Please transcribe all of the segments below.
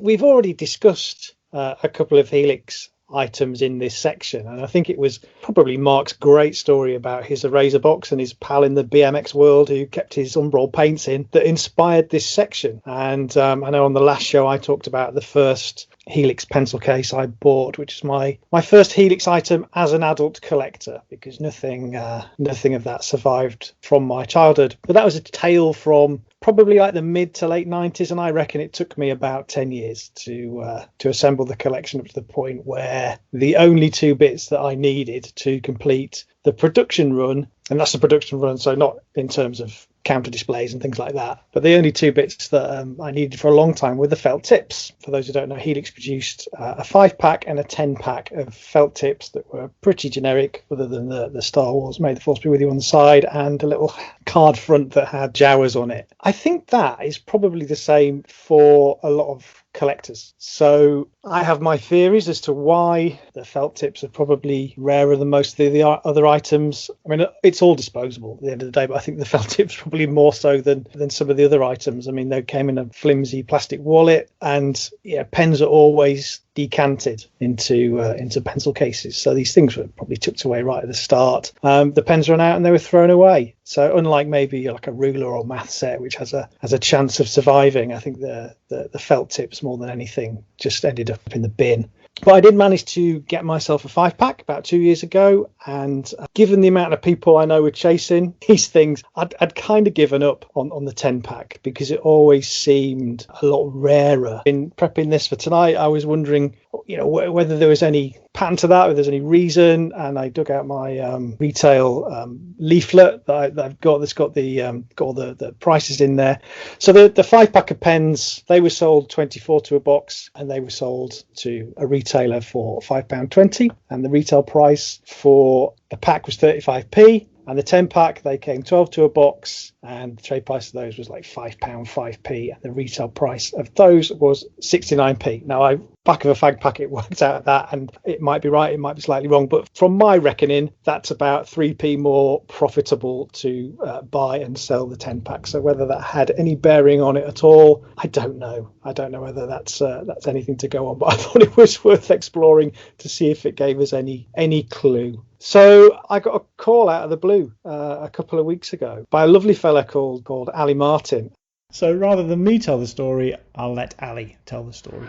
we've already discussed a couple of Helix items in this section, and I think it was probably Mark's great story about his eraser box and his pal in the BMX world who kept his Umbral paints in that inspired this section. And I know on the last show I talked about the first Helix pencil case I bought, which is my first Helix item as an adult collector, because nothing of that survived from my childhood. But that was a tale from probably like the mid to late 90s, and I reckon it took me about 10 years to assemble the collection up to the point where the only two bits that I needed to complete the production run, and that's the production run, so not in terms of counter displays and things like that, but the only two bits that I needed for a long time were the felt tips. For those who don't know, Helix produced a 5-pack and a 10-pack of felt tips that were pretty generic, other than the Star Wars May the Force Be With You on the side and a little card front that had Jawas on it. I think that is probably the same for a lot of collectors. So I have my theories as to why the felt tips are probably rarer than most of the other items. I mean, it's all disposable at the end of the day, but I think the felt tips probably more so than some of the other items. I mean, they came in a flimsy plastic wallet, and pens are always decanted into pencil cases, so these things were probably tucked away right at the start. The pens ran out and they were thrown away. So unlike maybe like a ruler or math set, which has a chance of surviving, I think the felt tips more than anything just ended up in the bin. But I did manage to get myself a 5-pack about 2 years ago, and given the amount of people I know were chasing these things, I'd kind of given up on the 10-pack because it always seemed a lot rarer. In prepping this for tonight, I was wondering, whether there was any pattern to that, whether there's any reason, and I dug out my retail leaflet that I've got that's got all the prices in there. So the 5-pack of pens, they were sold 24 to a box, and they were sold to a retailer for £5.20, and the retail price for a pack was 35p. And the 10-pack, they came 12 to a box, and the trade price of those was like £5, 5p, and the retail price of those was 69p. Now, back of a fag packet worked out at that, and it might be right, it might be slightly wrong, but from my reckoning, that's about 3p more profitable to buy and sell the 10-pack. So whether that had any bearing on it at all, I don't know. I don't know whether that's anything to go on, but I thought it was worth exploring to see if it gave us any clue. So I got a call out of the blue a couple of weeks ago by a lovely fella called Ali Martin. So rather than me tell the story, I'll let Ali tell the story.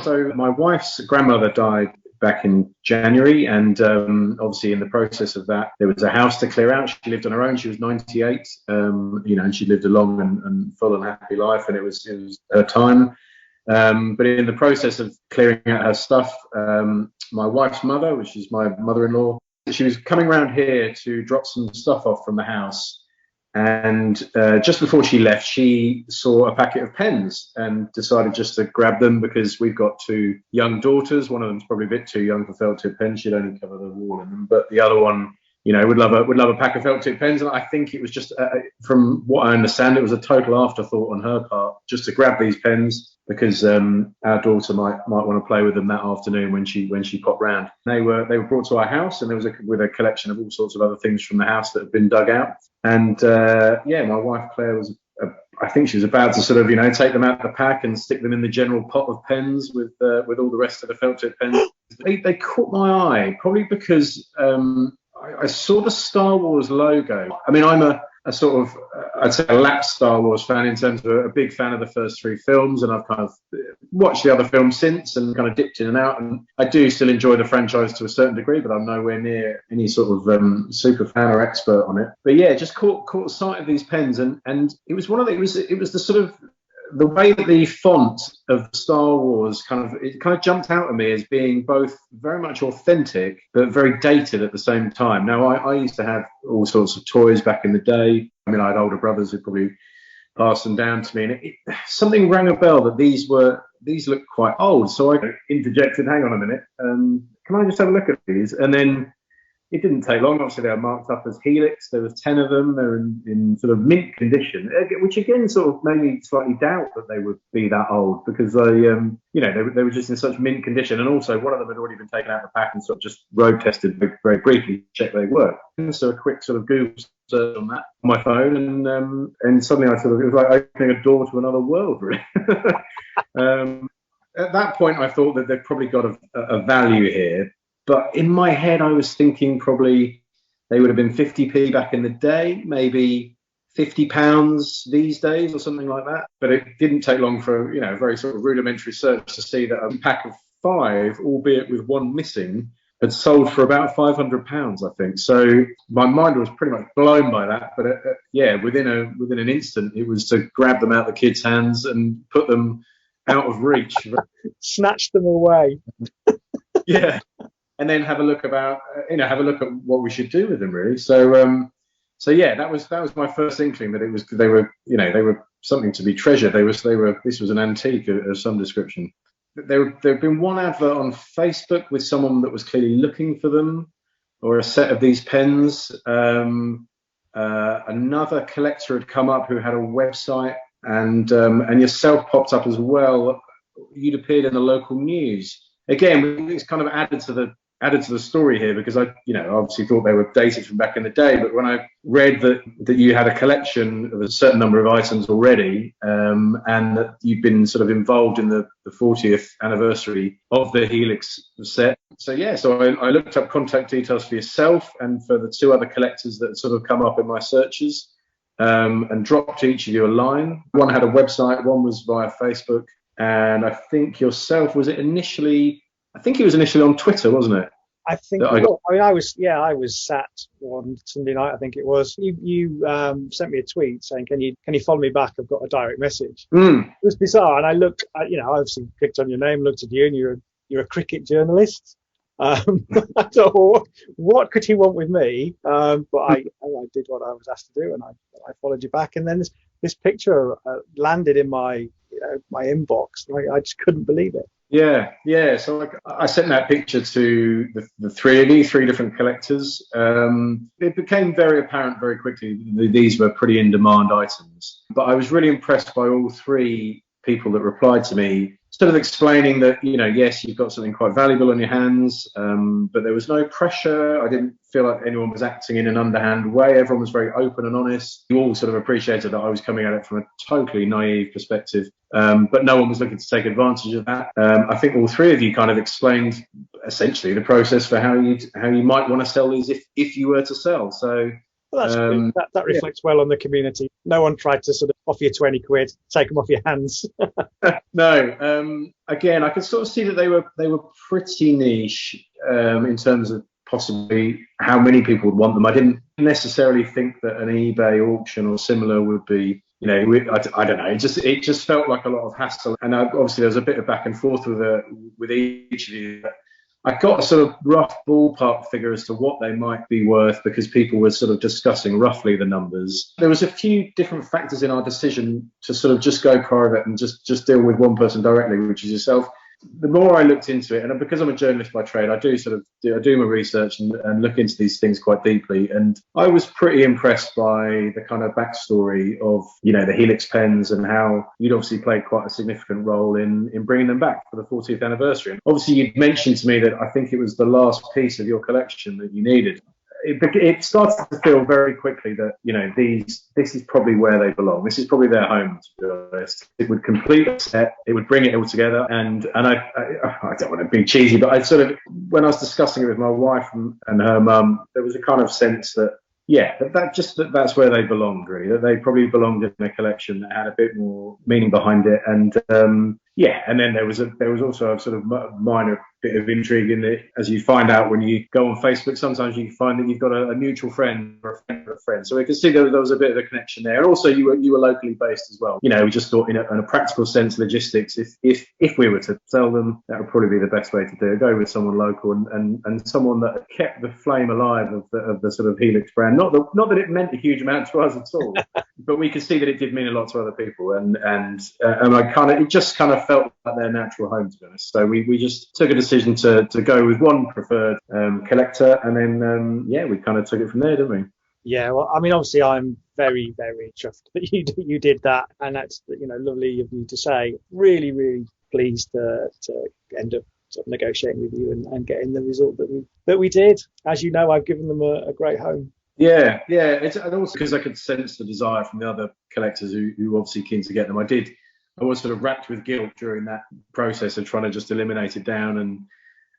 So my wife's grandmother died back in January, and obviously in the process of that, there was a house to clear out. She lived on her own. She was 98, and she lived a long and full and happy life, and it was her time. But in the process of clearing out her stuff, my wife's mother, which is my mother-in-law, she was coming around here to drop some stuff off from the house. And just before she left, she saw a packet of pens and decided just to grab them because we've got two young daughters. One of them's probably a bit too young for felt tip pens. She'd only cover the wall in them. But the other one, would love a pack of felt tip pens. And I think it was just, from what I understand, it was a total afterthought on her part just to grab these pens because our daughter might want to play with them that afternoon when she popped round. They were brought to our house, and there was with a collection of all sorts of other things from the house that had been dug out. And my wife Claire was, I think she was about to sort of take them out of the pack and stick them in the general pot of pens with all the rest of the felt tip pens. They caught my eye probably because I saw the Star Wars logo. I mean, I'm a sort of, I'd say a lapsed Star Wars fan in terms of a big fan of the first three films, and I've kind of watched the other films since and kind of dipped in and out, and I do still enjoy the franchise to a certain degree, but I'm nowhere near any sort of super fan or expert on it. But yeah, just caught sight of these pens, and it was one of the, it was the sort of the way that the font of Star Wars kind of jumped out at me as being both very much authentic but very dated at the same time. Now, I used to have all sorts of toys back in the day. I mean, I had older brothers who probably passed them down to me, and something rang a bell that these look quite old. So I interjected, hang on a minute, can I just have a look at these? And then it didn't take long. Obviously, they were marked up as Helix. There was 10 of them. They're in sort of mint condition, which again sort of made me slightly doubt that they would be that old, because they were just in such mint condition. And also, one of them had already been taken out of the pack and sort of just road tested very, very briefly to check they worked. And so a quick sort of Google search on that on my phone, and suddenly it was like opening a door to another world, really. At that point, I thought that they'd probably got a value here. But in my head, I was thinking probably they would have been 50p back in the day, maybe £50 these days or something like that. But it didn't take long for a very sort of rudimentary search to see that a pack of 5, albeit with one missing, had sold for about £500, I think. So my mind was pretty much blown by that. But within an instant, it was to grab them out of the kids' hands and put them out of reach. Snatch them away. Yeah. And then have a look at what we should do with them, really. So that was my first inkling that they were something to be treasured. This was an antique of some description. There had been one advert on Facebook with someone that was clearly looking for them, or a set of these pens. Another collector had come up who had a website, and yourself popped up as well. You'd appeared in the local news. Again, it's kind of added to the story here, because I obviously thought they were dated from back in the day, but when I read that you had a collection of a certain number of items already, and that you'd been sort of involved in the 40th anniversary of the Helix set. So I looked up contact details for yourself and for the 2 other collectors that had sort of come up in my searches, and dropped each of you a line. One had a website, one was via Facebook, and I think yourself, it was initially on Twitter, wasn't it? I think. I was sat one Sunday night, I think it was. You sent me a tweet saying, "Can you follow me back? I've got a direct message." It was bizarre, and I looked. I obviously clicked on your name, looked at you, and you're a cricket journalist. I thought, what could he want with me? But I did what I was asked to do, and I followed you back. And then this picture landed in my inbox. I just couldn't believe it. Yeah. So I sent that picture to the 3 different collectors. It became very apparent very quickly that these were pretty in-demand items. But I was really impressed by all 3 people that replied to me, sort of explaining that, yes, you've got something quite valuable on your hands, but there was no pressure. I didn't feel like anyone was acting in an underhand way. Everyone was very open and honest. You all sort of appreciated that I was coming at it from a totally naive perspective, but no one was looking to take advantage of that. I think all 3 of you kind of explained essentially the process for how you might want to sell these if you were to sell. So. Well, that's good. That reflects well on the community. No one tried to sort of offer you 20 quid, take them off your hands. No. Again, I could sort of see that they were pretty niche in terms of possibly how many people would want them. I didn't necessarily think that an eBay auction or similar would be. I don't know. It just felt like a lot of hassle, and obviously there was a bit of back and forth with each of you. I got a sort of rough ballpark figure as to what they might be worth, because people were sort of discussing roughly the numbers. There was a few different factors in our decision to sort of just go private and just deal with one person directly, which is yourself. The more I looked into it, and because I'm a journalist by trade, I do my research and look into these things quite deeply. And I was pretty impressed by the kind of backstory of, the Helix pens, and how you'd obviously played quite a significant role in bringing them back for the 40th anniversary. And obviously, you'd mentioned to me that I think it was the last piece of your collection that you needed. It started to feel very quickly that this is probably where they belong. This is probably their home, to be honest. It would complete the set. It would bring it all together. And I don't want to be cheesy, but I sort of, when I was discussing it with my wife and her mum, there was a kind of sense that that's where they belonged, really. That they probably belonged in a collection that had a bit more meaning behind it. And and then there was also a sort of minor bit of intrigue in it, as you find out when you go on Facebook. Sometimes you find that you've got a mutual friend or a friend of a friend. So we could see there was a bit of a connection there. And also you were locally based as well. We just thought in a practical sense, logistics, if we were to sell them, that would probably be the best way to do it. Go with someone local and someone that kept the flame alive of the sort of Helix brand. Not that it meant a huge amount to us at all, but we could see that it did mean a lot to other people, and it just kind of felt like their natural home, to be honest. So we just took a decision to go with one preferred collector, and then we kind of took it from there, didn't we? Yeah, well, I mean, obviously, I'm very, very chuffed that you did that, and that's lovely of you to say. Really, really pleased to end up sort of negotiating with you and getting the result that we did. As you know, I've given them a great home. Yeah, and also because I could sense the desire from the other collectors who were obviously keen to get them. I was sort of racked with guilt during that process of trying to just eliminate it down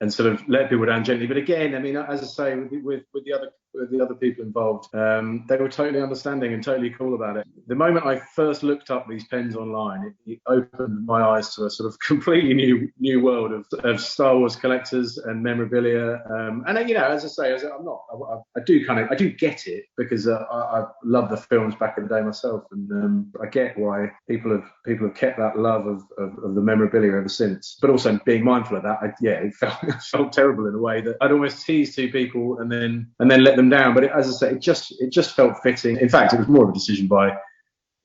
and sort of let people down gently. But again, I mean, as I say, with the other people involved, they were totally understanding and totally cool about it. The moment I first looked up these pens online, it opened my eyes to a sort of completely new world of Star Wars collectors and memorabilia. And as I say, I do get it, because I love the films back in the day myself, and I get why people have kept that love of the memorabilia ever since. But also being mindful of that, it felt terrible in a way that I'd almost tease two people and then let them down. But as I say, it just felt fitting. In fact, it was more of a decision by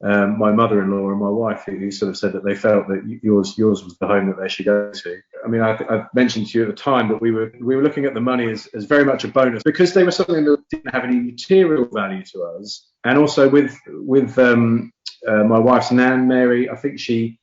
my mother-in-law and my wife, who sort of said that they felt that yours was the home that they should go to. I mean, I mentioned to you at the time that we were looking at the money as very much a bonus, because they were something that didn't have any material value to us. And also with my wife's nan, Mary, I think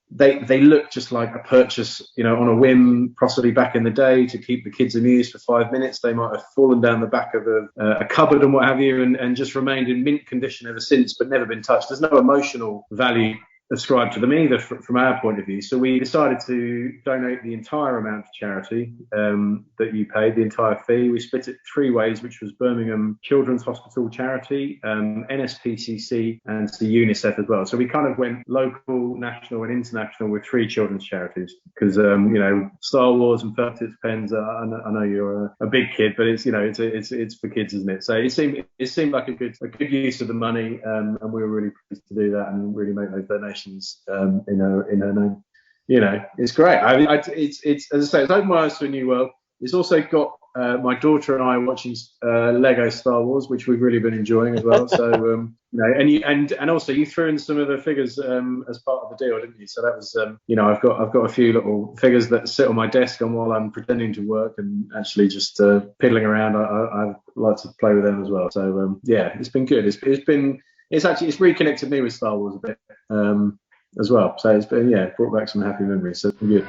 they looked just like a purchase, on a whim, possibly back in the day, to keep the kids amused for 5 minutes. They might have fallen down the back of a cupboard and what have you, and just remained in mint condition ever since, but never been touched. There's no emotional value ascribed to them either from our point of view. So we decided to donate the entire amount to charity that you paid, the entire fee. We split it 3 ways, which was Birmingham Children's Hospital Charity, NSPCC, and to UNICEF as well. So we kind of went local, national and international with 3 children's charities, because Star Wars and Perfect Pens, I know you're a big kid, but it's for kids, isn't it? So it seemed like a good use of the money, and we were really pleased to do that and really make those donations in her name. It's great. It's as I say, it's opened my eyes to a new world. It's also got my daughter and I watching Lego Star Wars, which we've really been enjoying as well. So and also you threw in some of the figures as part of the deal, didn't you? So that was I've got a few little figures that sit on my desk and while I'm pretending to work and actually just piddling around. I like to play with them as well. So it's been good. It's reconnected me with Star Wars a bit as well. So it's been brought back some happy memories. So it's been good.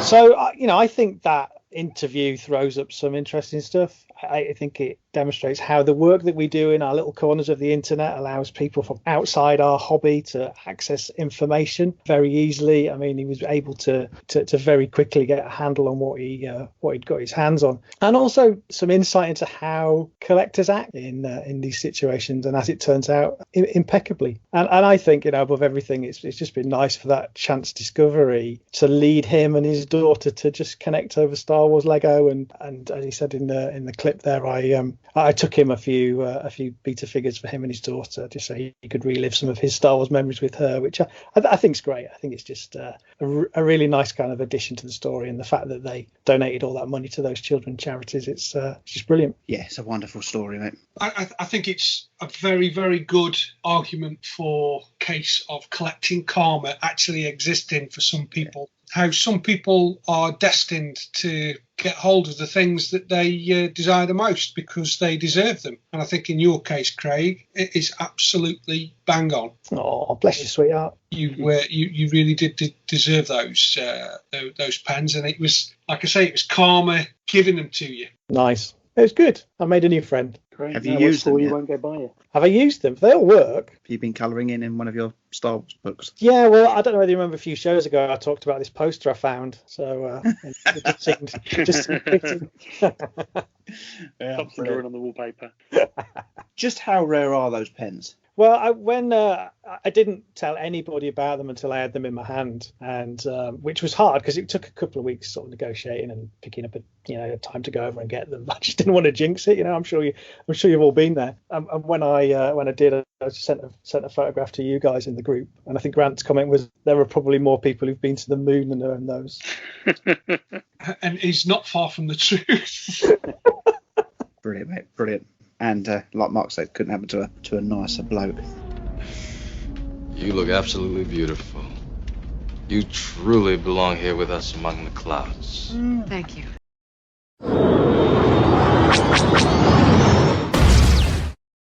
So I think that interview throws up some interesting stuff. I think it demonstrates how the work that we do in our little corners of the internet allows people from outside our hobby to access information very easily. I mean, he was able to very quickly get a handle on what he'd got his hands on, and also some insight into how collectors act in these situations, and as it turns out, impeccably. And I think above everything, it's just been nice for that chance discovery to lead him and his daughter to just connect over Star Wars Lego, and as he said in the clip there, I took him a few beta figures for him and his daughter, just so he could relive some of his Star Wars memories with her, which I think is great. I think it's just a really nice kind of addition to the story, and the fact that they donated all that money to those children's charities, it's just brilliant. Yeah, it's a wonderful story, mate. I think it's a very, very good argument for case of collecting karma actually existing for some people. How some people are destined to get hold of the things that they desire the most because they deserve them. And I think in your case, Craig, it is absolutely bang on. Oh, bless you, sweetheart. You really did deserve those pens, and it was, like I say, it was karma giving them to you. Nice. It was good. I made a new friend. Great. Have you used them? You won't go buy it. Have I used them? They all work. Have you been colouring in one of your Star Wars books? Yeah, well, I don't know whether you remember a few shows ago I talked about this poster I found. So it just seemed fitting. Stop drawing on the wallpaper. Just how rare are those pens? Well, I didn't tell anybody about them until I had them in my hand, and which was hard because it took a couple of weeks sort of negotiating and picking up a time to go over and get them. I just didn't want to jinx it, I'm sure you've all been there. And when I did, I just sent a photograph to you guys in the group, and I think Grant's comment was there are probably more people who've been to the moon than own those. And he's not far from the truth. Brilliant, mate. Brilliant. And like Mark said, couldn't happen to a nicer bloke. You look absolutely beautiful. You truly belong here with us among the clouds. Thank you.